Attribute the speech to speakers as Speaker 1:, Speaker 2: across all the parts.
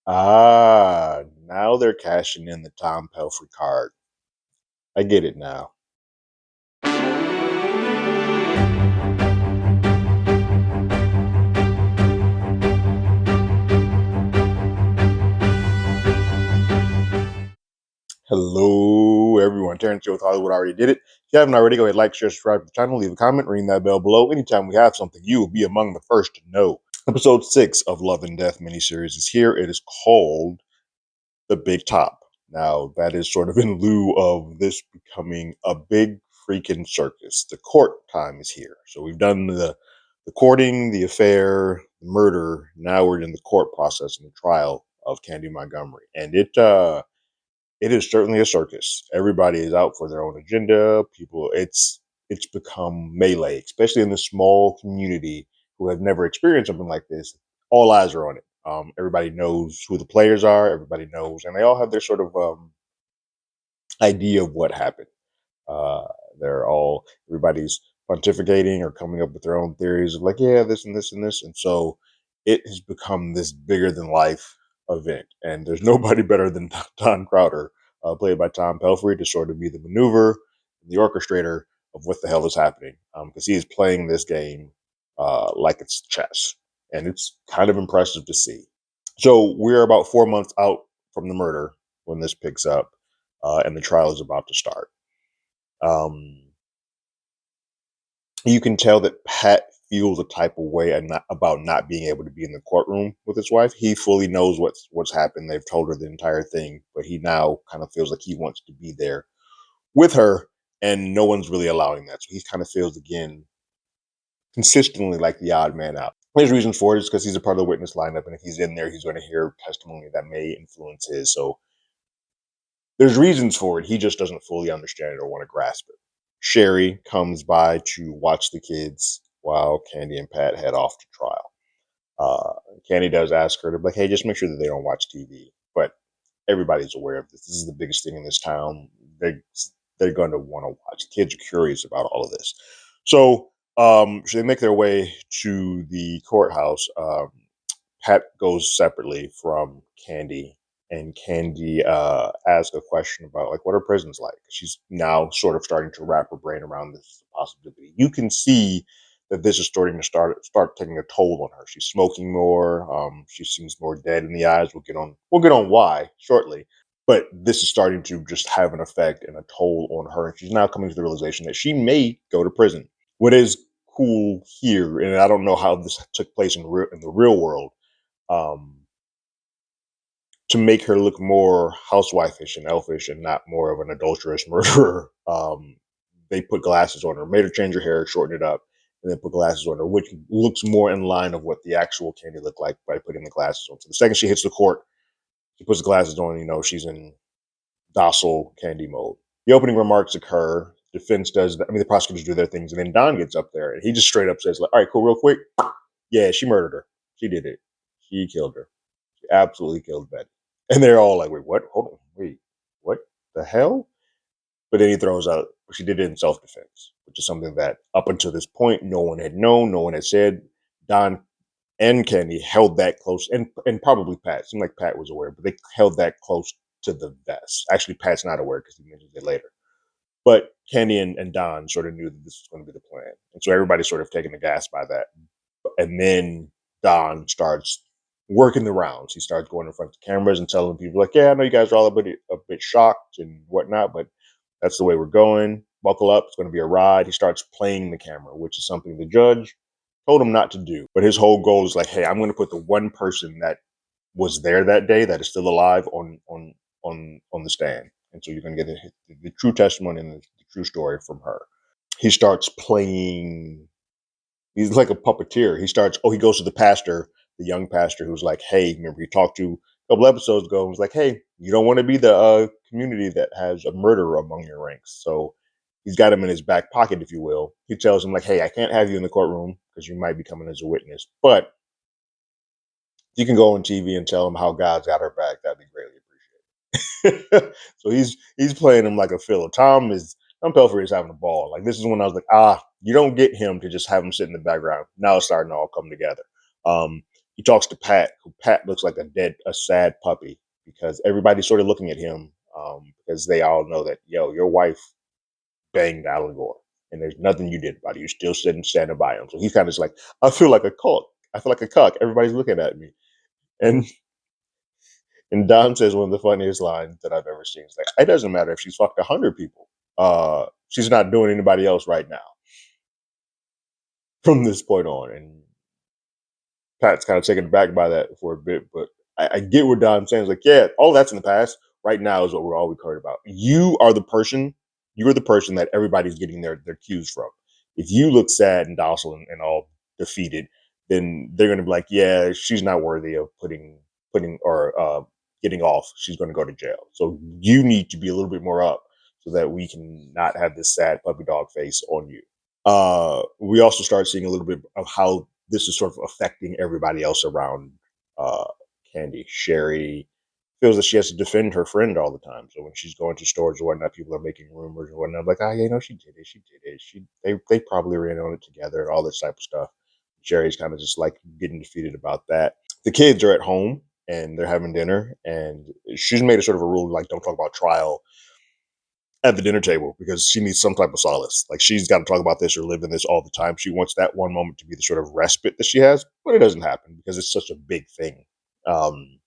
Speaker 1: Now they're cashing in the Tom Pelphrey card. I get it now. Hello, everyone. Terrence here with Hollywood Already Did It. If you haven't already, go ahead, like, share, subscribe to the channel, leave a comment, ring that bell below. Anytime we have something, you will be among the first to know. Episode 6 of Love and Death miniseries is here. It is called The Big Top. Now, that is sort of in lieu of this becoming a big freaking circus. The court time is here. So we've done the courting, the affair, the murder. Now we're in the court process and the trial of Candy Montgomery. And it is certainly a circus. Everybody is out for their own agenda. It's become melee, especially in the small community who have never experienced something like this. All eyes are on it. Everybody knows who the players are. Everybody knows, and they all have their sort of idea of what happened. Uh, everybody's pontificating or coming up with their own theories of like, yeah, this and this and this, and so it has become this bigger than life event. And there's nobody better than Don Crowder, played by Tom Pelphrey, to sort of be the maneuver, the orchestrator of what the hell is happening, because he is playing this game like it's chess, and it's kind of impressive to see. So we're about 4 months out from the murder when this picks up, and the trial is about to start. You can tell that Pat feels a type of way about not being able to be in the courtroom with his wife. He fully knows what's happened. They've told her the entire thing, but he now kind of feels like he wants to be there with her, and no one's really allowing that. So he kind of feels again consistently like the odd man out. His reasons for it is because he's a part of the witness lineup, and if he's in there, he's going to hear testimony that may influence his. So there's reasons for it. He just doesn't fully understand it or want to grasp it. Sherry comes by to watch the kids while Candy and Pat head off to trial. Candy does ask her to be like, hey, just make sure that they don't watch TV. But everybody's aware of this. This is the biggest thing in this town. They're going to want to watch. Kids are curious about all of this. So they make their way to the courthouse. Pat goes separately from Candy, and Candy asks a question about like what are prisons like. She's now sort of starting to wrap her brain around this possibility. You can see that this is starting to start taking a toll on her. She's smoking more. She seems more dead in the eyes. We'll get on why shortly. But this is starting to just have an effect and a toll on her. And she's now coming to the realization that she may go to prison. What is cool here, and I don't know how this took place in the real world, um, to make her look more housewife-ish and elfish and not more of an adulterous murderer. They put glasses on her, made her change her hair, shorten it up, and then put glasses on her, which looks more in line of what the actual Candy looked like by putting the glasses on. So the second she hits the court, she puts the glasses on, she's in docile Candy mode. The opening remarks occur. Defense does, the prosecutors do their things, and then Don gets up there and he just straight up says, like, all right, cool, real quick. Yeah, she murdered her. She did it. She killed her. She absolutely killed Betty. And they're all like, wait, what? Hold on. Wait, what the hell? But then he throws out, she did it in self defense, which is something that up until this point, no one had known, no one had said. Don and Candy held that close, and probably Pat. It seemed like Pat was aware, but they held that close to the vest. Actually, Pat's not aware because he mentions it later. But Candy and Don sort of knew that this was going to be the plan. And so everybody's sort of taken the gas by that. And then Don starts working the rounds. He starts going in front of the cameras and telling people, like, yeah, I know you guys are all a bit shocked and whatnot, but that's the way we're going. Buckle up. It's going to be a ride. He starts playing the camera, which is something the judge told him not to do. But his whole goal is like, hey, I'm going to put the one person that was there that day that is still alive on the stand. And so you're going to get the true testimony and the true story from her. He starts playing. He's like a puppeteer. He goes to the pastor, the young pastor, who's like, hey, remember he talked to a couple episodes ago, and was like, hey, you don't want to be the community that has a murderer among your ranks. So he's got him in his back pocket, if you will. He tells him like, hey, I can't have you in the courtroom because you might be coming as a witness, but you can go on TV and tell him how God's got her back. That'd be greatly appreciated. So he's playing him like a fiddle. Tom Pelphrey is having a ball. Like this is when I was like, you don't get him to just have him sit in the background. Now it's starting to all come together. He talks to Pat, who Pat looks like a sad puppy because everybody's sort of looking at him because they all know that, yo, your wife banged Alan Gore and there's nothing you did about it. You're still sitting standing by him. So he's kind of just like, I feel like a cuck. I feel like a cuck. Everybody's looking at me. And Don says one of the funniest lines that I've ever seen. It's like, it doesn't matter if she's fucked 100 people. She's not doing anybody else right now from this point on. And Pat's kind of taken aback by that for a bit, but I get what Don's saying. It's like, yeah, all that's in the past. Right now is what we're all worried about. You are the person that everybody's getting their cues from. If you look sad and docile and all defeated, then they're gonna be like, yeah, she's not worthy of putting or getting off. She's gonna go to jail. So you need to be a little bit more up so that we can not have this sad puppy dog face on you. We also start seeing a little bit of how this is sort of affecting everybody else around uh, Candy. Sherry feels that she has to defend her friend all the time. So when she's going to stores or whatnot, people are making rumors and whatnot. Like, yeah, she did it. She did it. They probably ran on it together and all this type of stuff. Sherry's kind of just like getting defeated about that. The kids are at home and they're having dinner, and she's made a sort of a rule like, don't talk about trial at the dinner table because she needs some type of solace. Like, she's got to talk about this or live in this all the time. She wants that one moment to be the sort of respite that she has, but it doesn't happen because it's such a big thing. Um,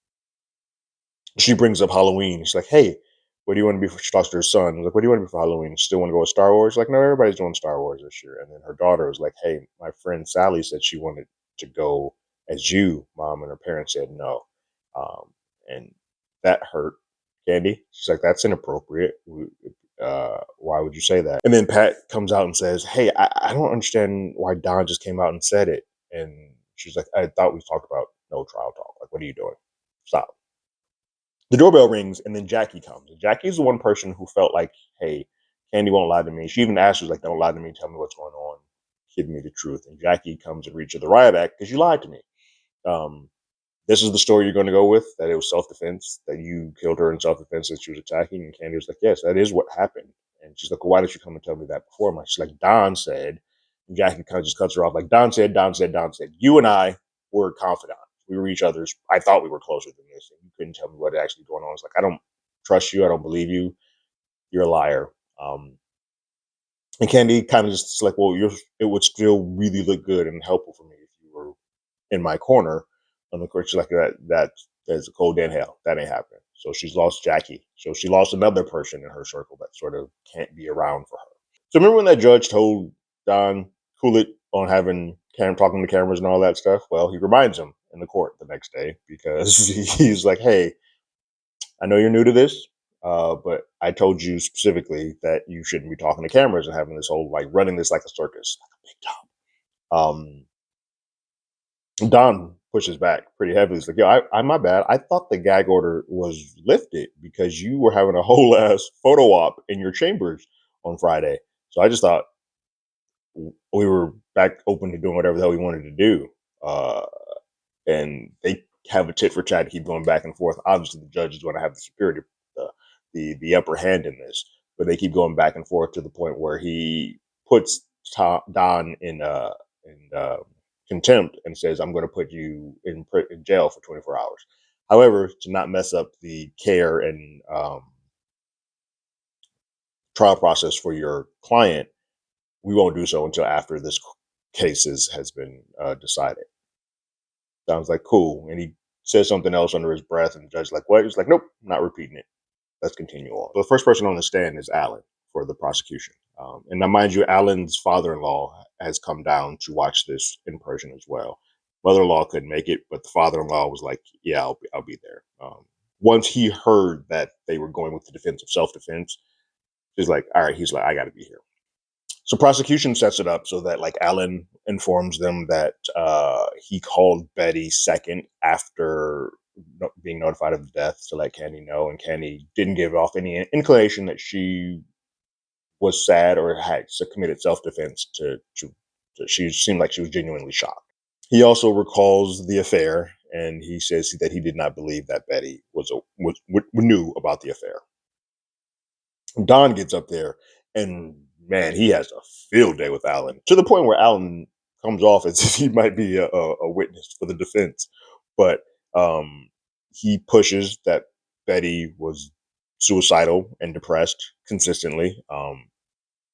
Speaker 1: she brings up Halloween. She's like, "Hey, what do you want to be for?" She talks to her son. He's like, "What do you want to be for Halloween? Still want to go with Star Wars?" Like, no, everybody's doing Star Wars this year. And then her daughter was like, "Hey, my friend Sally said she wanted to go as you, mom," and her parents said no. And that hurt Candy. She's like, "That's inappropriate. Why would you say that?" And then Pat comes out and says, "Hey, I don't understand why Don just came out and said it." And she's like, "I thought we talked about no trial talk. Like, what are you doing? Stop." The doorbell rings, and then Jackie comes. And Jackie's the one person who felt like, hey, Candy won't lie to me. She even asked, she was like, don't lie to me. Tell me what's going on. Give me the truth. And Jackie comes and reads her the riot act because you lied to me. Um, this is the story you're going to go with, that it was self-defense, that you killed her in self-defense, that she was attacking. And Candy was like, yes, that is what happened. And she's like, well, why didn't you come and tell me that before? And she's like, Don said. And Jackie kind of just cuts her off like, Don said, Don said, Don said. You and I were confidants. We were each other's. I thought we were closer than this. And you couldn't tell me what actually going on. It's like, I don't trust you. I don't believe you. You're a liar. And Candy kind of just like, well, it would still really look good and helpful for me if you were in my corner. And of course, she's like, that's a cold dead hell. That ain't happening. So she's lost Jackie. So she lost another person in her circle that sort of can't be around for her. So remember when that judge told Don cool it on having talking to cameras and all that stuff? Well, he reminds him in the court the next day because he's like, hey, I know you're new to this, but I told you specifically that you shouldn't be talking to cameras and having this whole like running this like a circus, like a big job. Don pushes back pretty heavily. He's like, "Yo, I my bad. I thought the gag order was lifted because you were having a whole ass photo op in your chambers on Friday. So I just thought we were back open to doing whatever the hell we wanted to do." Uh, and they have a tit for tat to keep going back and forth. Obviously, the judge is going to have the superiority, the upper hand in this, but they keep going back and forth to the point where he puts Don in contempt and says, "I'm going to put you in jail for 24 hours." However, to not mess up the care and trial process for your client, we won't do so until after this case has been decided. Sounds like cool. And he says something else under his breath, and the judge's like, what? He's like, nope, not repeating it. Let's continue on. So the first person on the stand is Alan for the prosecution. And now, mind you, Alan's father-in-law has come down to watch this in person as well. Mother-in-law couldn't make it, but the father-in-law was like, yeah, I'll be there. Once he heard that they were going with the defense of self-defense, he's like, all right, he's like, I got to be here. So prosecution sets it up so that like Alan informs them that he called Betty second after being notified of the death to let Candy know, and Candy didn't give off any inclination that she was sad or had committed self-defense she seemed like she was genuinely shocked. He also recalls the affair, and he says that he did not believe that Betty knew about the affair. Don gets up there, and man, he has a field day with Alan to the point where Alan comes off as if he might be a witness for the defense. But um, he pushes that Betty was suicidal and depressed consistently.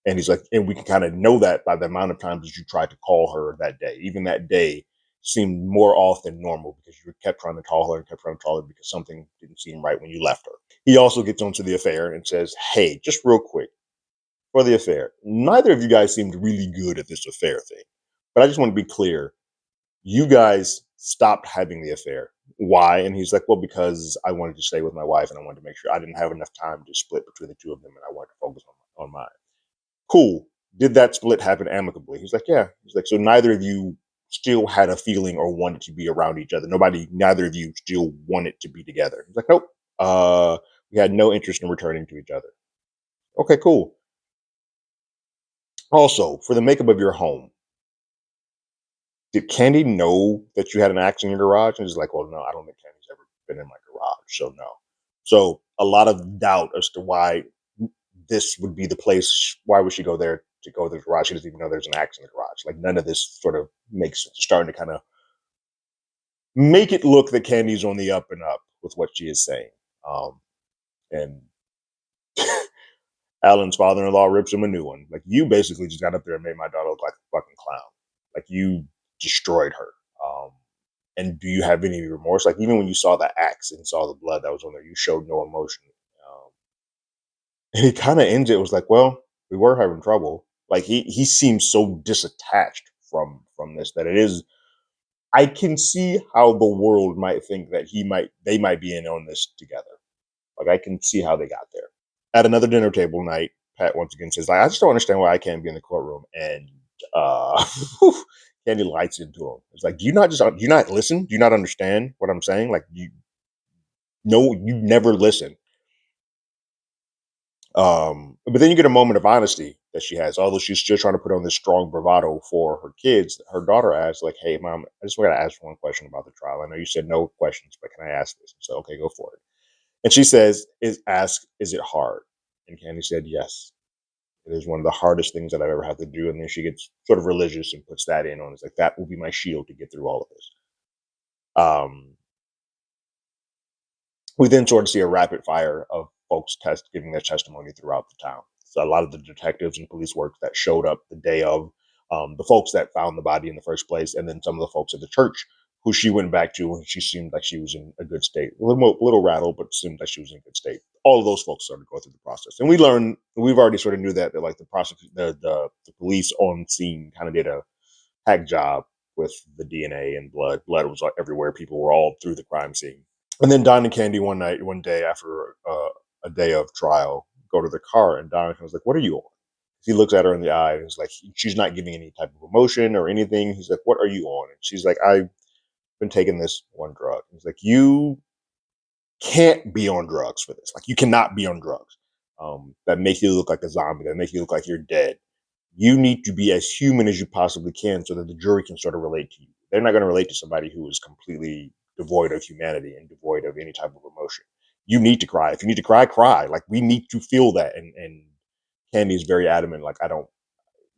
Speaker 1: And he's like, and we can kind of know that by the amount of times that you tried to call her that day. Even that day seemed more off than normal because you kept trying to call her and kept trying to call her because something didn't seem right when you left her. He also gets onto the affair and says, "Hey, just real quick for the affair, neither of you guys seemed really good at this affair thing. But I just want to be clear, you guys stopped having the affair. Why?" And he's like, "Well, because I wanted to stay with my wife and I wanted to make sure I didn't have enough time to split between the two of them and I wanted to focus on mine." Cool. Did that split happen amicably? He's like, "Yeah." He's like, "So neither of you still had a feeling or wanted to be around each other. Neither of you still wanted to be together." He's like, "Nope. Uh, we had no interest in returning to each other." Okay, cool. Also, for the makeup of your home, did Candy know that you had an axe in your garage? And he's like, "Well, no, I don't think Candy's ever been in my garage, so no." So a lot of doubt as to why this would be the place. Why would she go there to go to the garage? She doesn't even know there's an axe in the garage. Like none of this sort of makes sense. Starting to kind of make it look that Candy's on the up and up with what she is saying. And Alan's father-in-law rips him a new one. Like you basically just got up there and made my daughter look like a fucking clown. Like you destroyed her. Um, and do you have any remorse? Like even when you saw the axe and saw the blood that was on there, you showed no emotion. Um, and he kind of ends it was like, well, we were having trouble. Like he seems so disattached from this that it is. I can see how the world might think that they might be in on this together. Like I can see how they got there. At another dinner table night, Pat once again says, like, "I just don't understand why I can't be in the courtroom." And uh, Candy lights into him. It's like, do you not listen? Do you not understand what I'm saying? Like you no, you never listen. But then you get a moment of honesty that she has, although she's still trying to put on this strong bravado for her kids. Her daughter asks, like, "Hey, mom, I just want to ask one question about the trial. I know you said no questions, but can I ask this?" And so, okay, go for it. And she says, is it hard?" And Candy said, "Yes. It is one of the hardest things that I've ever had to do." And then she gets sort of religious and puts that in on. It's like that will be my shield to get through all of this. Um, we then sort of see a rapid fire of folks giving their testimony throughout the town. So a lot of the detectives and police work that showed up the day of, the folks that found the body in the first place, and then some of the folks at the church who she went back to, and she seemed like she was in a good state. A little rattled, but seemed like she was in good state. All of those folks started to go through the process, and we've already sort of knew that like the police on scene kind of did a hack job with the DNA and blood. Blood was like everywhere. People were all through the crime scene. And then Don and Candy one day after a day of trial, go to the car, and Don was like, "What are you on?" He looks at her in the eye, and is like, she's not giving any type of emotion or anything. He's like, "What are you on?" And she's like, "I've been taking this one drug." He's like, "You can't be on drugs for this. Like, you cannot be on drugs. That make you look like a zombie. That make you look like you're dead. You need to be as human as you possibly can so that the jury can sort of relate to you. They're not going to relate to somebody who is completely devoid of humanity and devoid of any type of emotion. You need to cry. If you need to cry, cry. Like we need to feel that." And Candy is very adamant. Like I don't.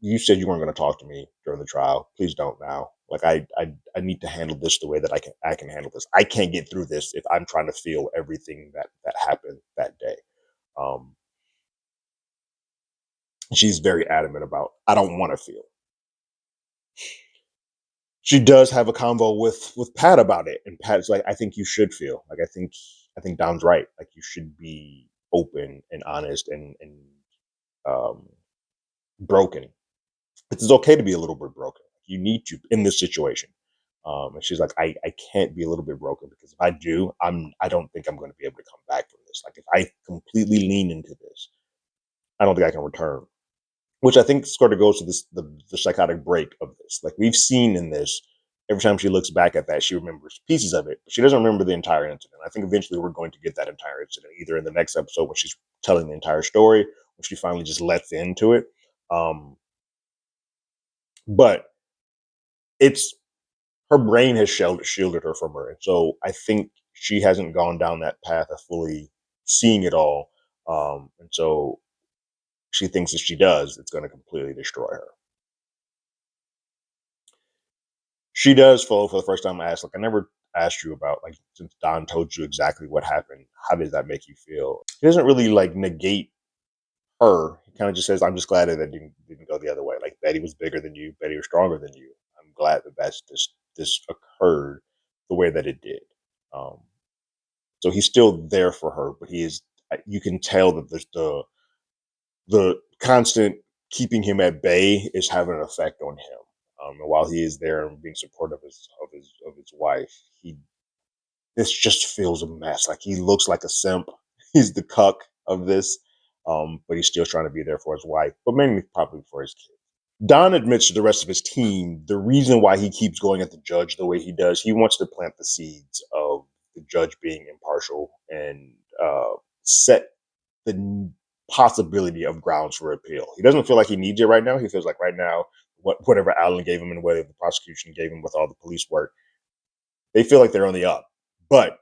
Speaker 1: You said you weren't going to talk to me during the trial. Please don't now. Like I need to handle this the way that I can handle this. I can't get through this if I'm trying to feel everything that happened that day. Um, she's very adamant about I don't want to feel. She does have a convo with Pat about it, and Pat's like, "I think you should feel. Like I think Dom's right. Like you should be open and honest and um, broken. It's okay to be a little bit broken. You need to in this situation." And she's like, I can't be a little bit broken because if I do, I don't think I'm going to be able to come back from this. Like if I completely lean into this, I don't think I can return." Which I think sort of goes to the psychotic break of this. Like we've seen in this, every time she looks back at that, she remembers pieces of it, but she doesn't remember the entire incident. I think eventually we're going to get that entire incident, either in the next episode when she's telling the entire story, when she finally just lets into it. Um, but it's her brain has shielded her from her, and so I think she hasn't gone down that path of fully seeing it all. And so she thinks if she does, it's going to completely destroy her. She does fall for the first time. I asked, like, asked you about, like, since Don told you exactly what happened, how does that make you feel? He doesn't really like negate her. He kind of just says, "I'm just glad that it didn't go the other way. Like Betty was bigger than you. Betty was stronger than you. I'm glad that this occurred the way that it did." Um, so he's still there for her, but he is. You can tell that there's the constant keeping him at bay is having an effect on him. And while he is there and being supportive of his wife, he this just feels a mess. Like he looks like a simp. He's the cuck of this, but he's still trying to be there for his wife, but mainly probably for his kid. Don admits to the rest of his team the reason why he keeps going at the judge the way he does. He wants to plant the seeds of the judge being impartial and set the possibility of grounds for appeal. He doesn't feel like he needs it right now. He feels like right now, whatever Allen gave him and whatever the prosecution gave him with all the police work, they feel like they're on the up. But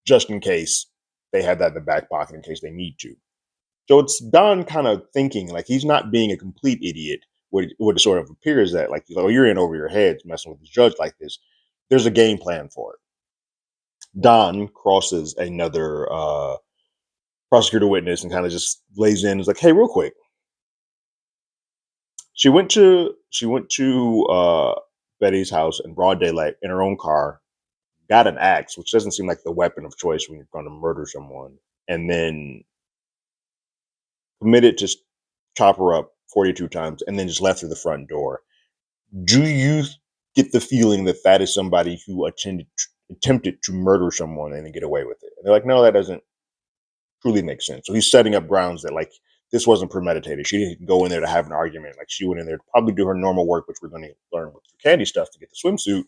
Speaker 1: just in case, they have that in the back pocket in case they need to. So it's Don kind of thinking like he's not being a complete idiot. What it sort of appears that like, oh, you're in over your head messing with the judge like this. There's a game plan for it. Don crosses another prosecutor witness and kind of just lays in. Is like, hey, real quick. She went to Betty's house in broad daylight in her own car, got an axe, which doesn't seem like the weapon of choice when you're going to murder someone, and then committed to chop her up 42 times, and then just left through the front door. Do you get the feeling that that is somebody who attempted to murder someone and then get away with it? And they're like, no, that doesn't truly make sense. So he's setting up grounds that like this wasn't premeditated. She didn't go in there to have an argument. Like she went in there to probably do her normal work, which we're going to learn with the Candy stuff to get the swimsuit.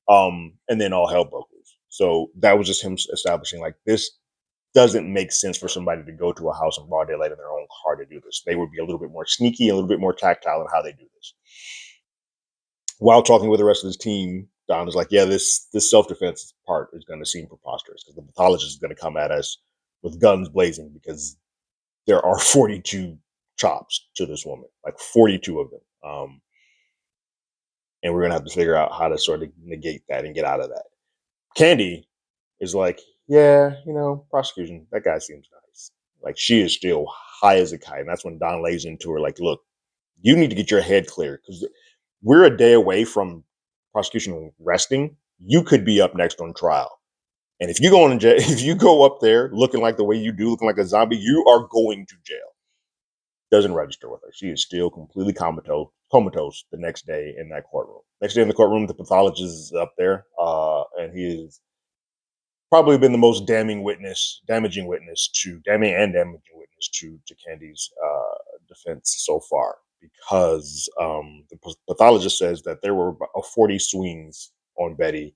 Speaker 1: And then all hell broke loose. So that was just him establishing like this doesn't make sense for somebody to go to a house in broad daylight in their own car to do this. They would be a little bit more sneaky, a little bit more tactile in how they do this. While talking with the rest of his team, Don is like, yeah, this self defense part is going to seem preposterous because the pathologist is going to come at us with guns blazing because there are 42 chops to this woman, like 42 of them. And we're going to have to figure out how to sort of negate that and get out of that. Candy is like, yeah, prosecution, that guy seems nice. Like she is still high as a kite. And that's when Don lays into her, like, look, you need to get your head clear because we're a day away from prosecution resting. You could be up next on trial. And if you go in jail, if you go up there looking like the way you do, looking like a zombie, you are going to jail. Doesn't register with her. She is still completely comatose the next day in that courtroom. Next day in the courtroom, the pathologist is up there, and he is probably been the most damaging witness to Candy's defense so far, because the pathologist says that there were about 40 swings on Betty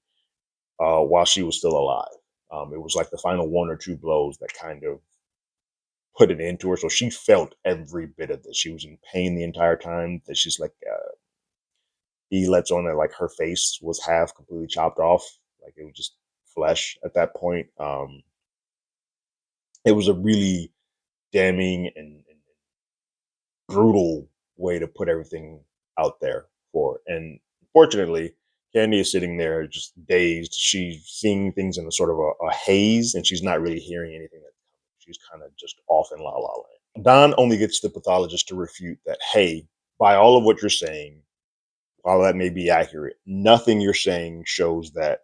Speaker 1: while she was still alive. It was like the final one or two blows that kind of put it into her. So she felt every bit of this. She was in pain the entire time. That she's like, he lets on that like her face was half completely chopped off. Like it was just flesh at that point. It was a really damning and brutal way to put everything out there for. And unfortunately, Candy is sitting there just dazed. She's seeing things in a sort of a haze, and she's not really hearing anything. She's kind of just off in la la land. Don only gets the pathologist to refute that, hey, by all of what you're saying, while that may be accurate, nothing you're saying shows that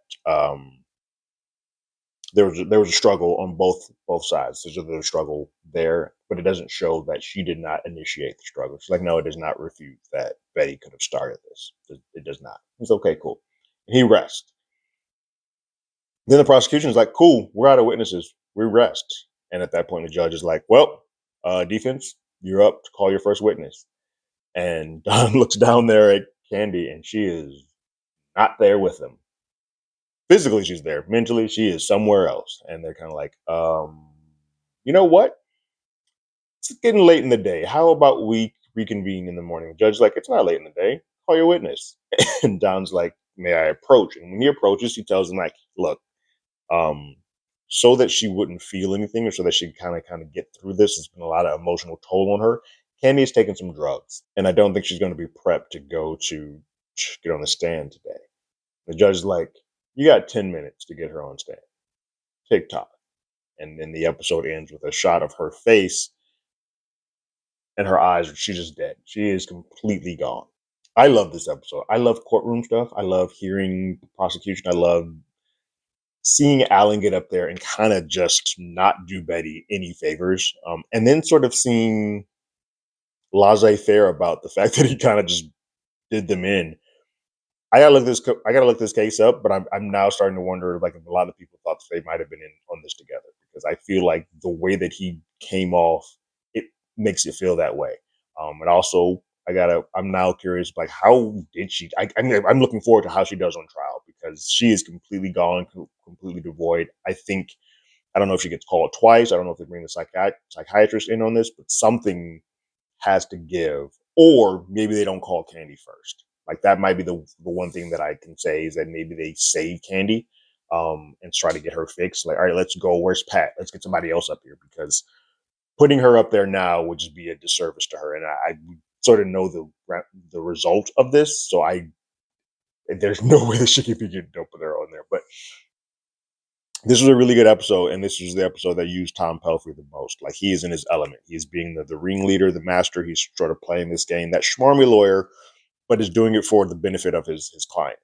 Speaker 1: there was a struggle on both sides. There's a struggle there, but it doesn't show that she did not initiate the struggle. She's like, no, it does not refute that Betty could have started this. It does not. It's okay, cool. And he rests. Then the prosecution is like, cool, we're out of witnesses. We rest. And at that point, the judge is like, well, defense, you're up to call your first witness. And Don looks down there at Candy, and she is not there with them. Physically, she's there. Mentally, she is somewhere else. And they're kind of like, you know what? It's getting late in the day. How about we reconvene in the morning? The judge's like, it's not late in the day. Call your witness. And Don's like, may I approach? And when he approaches, he tells him like, look, so that she wouldn't feel anything or so that she kind of get through this. There's been a lot of emotional toll on her. Candy has taken some drugs, and I don't think she's going to be prepped to get on the stand today. The judge is like, You got 10 minutes to get her on stand. TikTok. And then the episode ends with a shot of her face and her eyes. She's just dead. She is completely gone. I love this episode. I love courtroom stuff. I love hearing the prosecution. I love seeing Alan get up there and kind of just not do Betty any favors. And then sort of seeing laissez-faire about the fact that he kind of just did them in. I gotta look this case up, but I'm now starting to wonder, like, if a lot of people thought that they might have been in on this together, because I feel like the way that he came off, it makes it feel that way. And also, I'm now curious, like, how did she? I'm looking forward to how she does on trial, because she is completely gone, completely devoid. I don't know if she gets called twice. I don't know if they bring the psychiatrist in on this, but something has to give, or maybe they don't call Candy first. Like, that might be the one thing that I can say, is that maybe they save Candy, and try to get her fixed. Like, all right, let's go. Where's Pat? Let's get somebody else up here, because putting her up there now would just be a disservice to her. And I sort of know the result of this, so there's no way that she can be getting up with her on there. But this was a really good episode, and this was the episode that used Tom Pelphrey the most. Like, he is in his element. He's being the ringleader, the master. He's sort of playing this game, that schmarmy lawyer, but is doing it for the benefit of his client,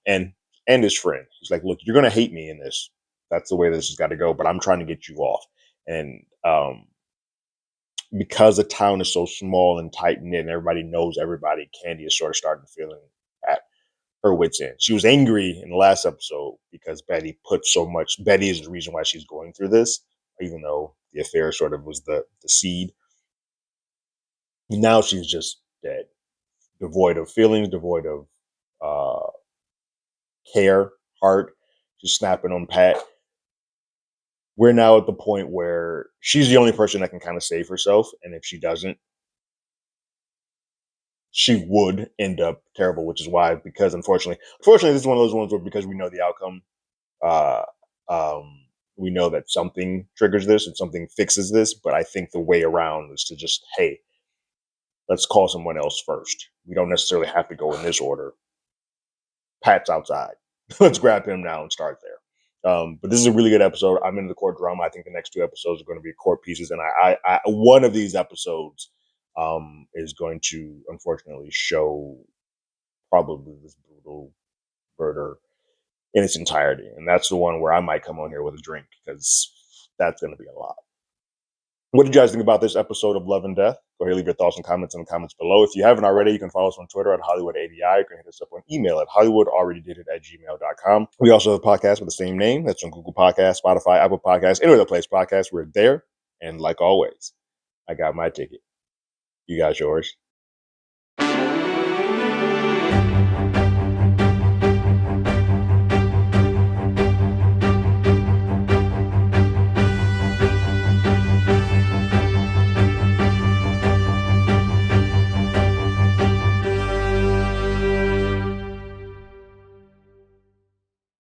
Speaker 1: and his friend. He's like, look, you're going to hate me in this. That's the way this has got to go, but I'm trying to get you off. And because the town is so small and tight knit, and everybody knows everybody, Candy is sort of starting feeling at her wits end. She was angry in the last episode because Betty is the reason why she's going through this, even though the affair sort of was the seed. Now she's just dead, devoid of feelings, devoid of care, heart. She's snapping on Pat. We're now at the point where she's the only person that can kind of save herself, and if she doesn't, she would end up terrible. Which is why, because unfortunately, this is one of those ones where, because we know the outcome, uh, we know that something triggers this and something fixes this. But I think the way around is to just, hey, let's call someone else first. We don't necessarily have to go in this order. Pat's outside. Let's grab him now and start there. But this is a really good episode. I'm into the court drama. I think the next two episodes are going to be court pieces, and I one of these episodes is going to unfortunately show probably this brutal murder in its entirety, and that's the one where I might come on here with a drink, because that's going to be a lot. What did you guys think about this episode of Love and Death? Go ahead and leave your thoughts and comments in the comments below. If you haven't already, you can follow us on Twitter at HollywoodADI. You can hit us up on email at HollywoodAlreadyDidIt@gmail.com. We also have a podcast with the same name. That's on Google Podcasts, Spotify, Apple Podcasts, any other place podcasts. We're there. And like always, I got my ticket. You got yours.